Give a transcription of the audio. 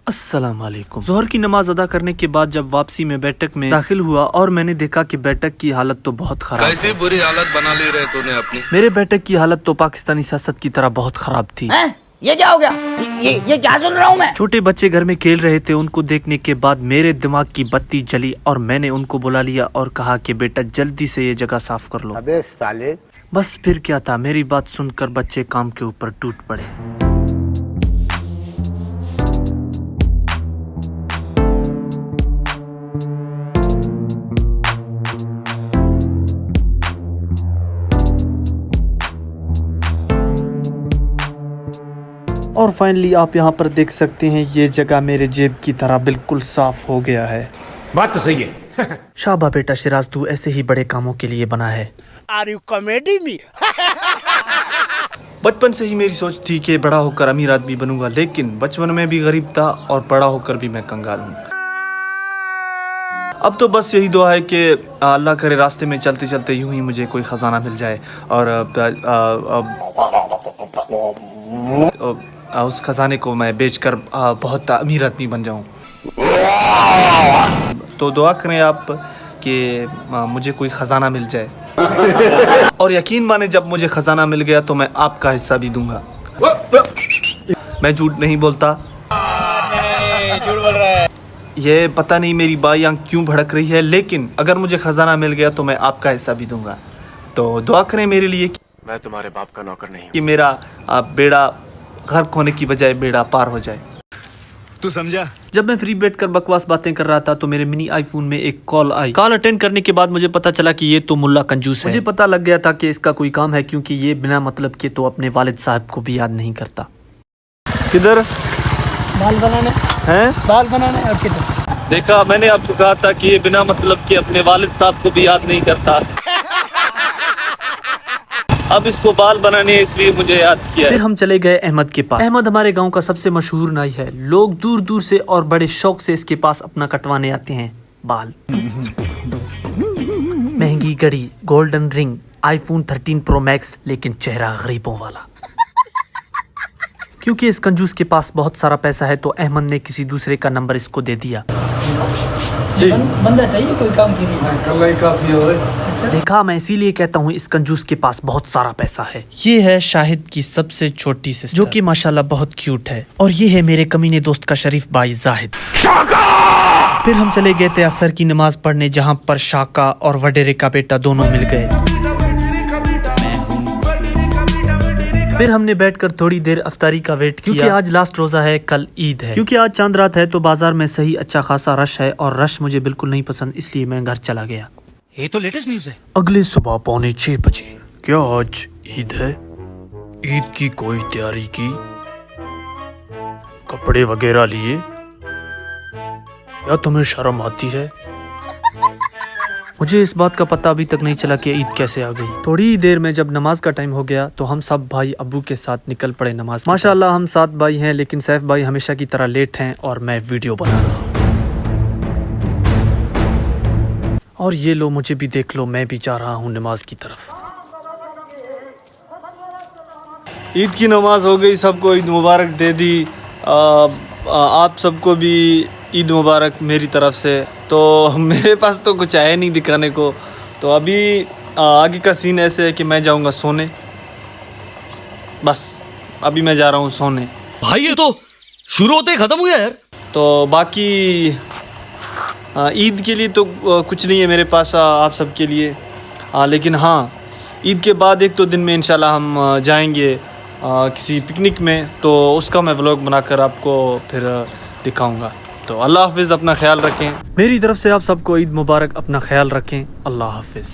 अस्सलाम वालेकुम। जोहर की नमाज अदा करने के बाद जब वापसी में बैठक में दाखिल हुआ और मैंने देखा कि बैठक की हालत तो बहुत खराब कैसी बुरी हालत बना ली रहे तूने अपनी। मेरे बैठक की हालत तो पाकिस्तानी सियासत की तरह बहुत खराब थी। ये क्या हो गया? ये क्या सुन रहा हूँ मैं? छोटे बच्चे घर में खेल रहे थे। उनको देखने के बाद मेरे दिमाग की बत्ती जली और मैंने उनको बुला लिया और कहा कि बेटा जल्दी से ये जगह साफ कर लो। अबे साले। बस फिर क्या था, मेरी बात सुनकर बच्चे काम के ऊपर टूट पड़े। और फाइनली आप यहाँ पर देख सकते हैं ये जगह मेरे जेब की तरह बिल्कुल साफ हो गया है। बात तो सही है। शाबा बेटा शिराज, तू ऐसे ही बड़े कामों के लिए बना है। Are you comedy me? बचपन से ही मेरी सोच थी कि बड़ा होकर अमीर आदमी बनूंगा, लेकिन बचपन में भी गरीब था और बड़ा होकर भी मैं कंगाल हूँ। अब तो बस यही दुआ है कि अल्लाह करे रास्ते में चलते चलते यूं ही मुझे कोई खजाना मिल जाए और उस खजाने को मैं बेचकर बहुत अमीर आदमी बन जाऊं। तो दुआ करें आप कि मुझे कोई खजाना मिल जाए और यकीन माने जब मुझे खजाना मिल गया तो मैं आपका हिस्सा भी दूंगा। मैं झूठ नहीं बोलता। झूठ बोल रहा है। ये पता नहीं मेरी बाई आंख क्यों भड़क रही है, लेकिन अगर मुझे खजाना मिल गया तो मैं आपका हिस्सा भी दूंगा। तो दुआ करें मेरे लिए कि मैं तुम्हारे बाप का नौकर नहीं हूँ। कि मेरा बेड़ा गर्क होने की बजाय बेड़ा पार हो जाए। तू समझा? जब मैं फ्री बैठकर बकवास बातें कर रहा था तो मेरे मिनी आईफोन में एक कॉल आई। कॉल अटेंड करने के बाद मुझे पता चला कि ये तो मुल्ला कंजूस है। मुझे पता लग गया था कि इसका कोई काम है, क्योंकि ये बिना मतलब के तो अपने वालिद साहब को भी याद नहीं करता। किधर? बाल बनाने हैं? बाल बनाने और किधर? देखा, मैंने आपको कहा था कि ये बिना मतलब के अपने वालिद साहब को भी याद नहीं करता। अब इसको बाल बनाने इसलिए मुझे याद किया। फिर हम चले गए अहमद के पास। अहमद हमारे गांव का सबसे मशहूर नाई है। लोग दूर दूर से और बड़े शौक से इसके पास अपना कटवाने आते हैं बाल। महंगी घड़ी, golden ring, iPhone 13 pro max, लेकिन चेहरा गरीबों वाला। क्योंकि इस कंजूस के पास बहुत सारा पैसा है तो अहमद ने किसी दूसरे का नंबर इसको दे दिया। बंदा चाहिए कोई काम के लिए। कल ही काफी हो गए। देखा, मैं इसीलिए कहता हूँ इस कंजूस के पास बहुत सारा पैसा है। ये है शाहिद की सबसे छोटी सिस्टर, जो कि माशाल्लाह बहुत क्यूट है। और ये है मेरे कमीने दोस्त का शरीफ भाई जाहिद। फिर हम चले गए थे असर की नमाज पढ़ने, जहाँ पर शाका और वडेरे का बेटा दोनों मिल गए। फिर हमने बैठकर थोड़ी देर अफ्तारी का वेट किया, क्योंकि आज लास्ट रोजा है, कल ईद है। क्योंकि आज चांद रात है तो बाजार में सही अच्छा खासा रश है और रश मुझे बिल्कुल नहीं पसंद, इसलिए मैं घर चला गया। ये तो लेटेस्ट न्यूज़ है। अगले सुबह 5:45 बजे। क्या आज ईद है? ईद की कोई तैयारी की? कपड़े वगैरह लिए? या तुम्हें शर्म आती है? मुझे इस बात का पता अभी तक नहीं चला कि ईद कैसे आ गई। थोड़ी देर में जब नमाज का टाइम हो गया तो हम सब भाई अब्बू के साथ निकल पड़े नमाज। माशाल्लाह हम 7 भाई हैं, लेकिन सैफ भाई हमेशा की तरह लेट हैं और मैं वीडियो बना रहा हूँ। और ये लो, मुझे भी देख लो, मैं भी जा रहा हूँ नमाज की तरफ। ईद की नमाज हो गई, सबको ईद मुबारक दे दी। आप सबको भी ईद मुबारक मेरी तरफ से। तो मेरे पास तो कुछ आया नहीं दिखाने को, तो अभी आगे का सीन ऐसे है कि मैं जाऊंगा सोने। बस अभी मैं जा रहा हूँ सोने। भाई ये तो शुरू होते ही खत्म हो गया यार। तो बाकी ईद के लिए तो कुछ नहीं है मेरे पास आप सब के लिए, लेकिन हाँ ईद के बाद 1-2 दिन में इंशाल्लाह हम जाएंगे किसी पिकनिक में, तो उसका मैं व्लॉग बनाकर आपको फिर दिखाऊंगा। तो अल्लाह हाफिज़, अपना ख्याल रखें। मेरी तरफ से आप सबको ईद मुबारक, अपना ख्याल रखें। अल्लाह हाफिज़।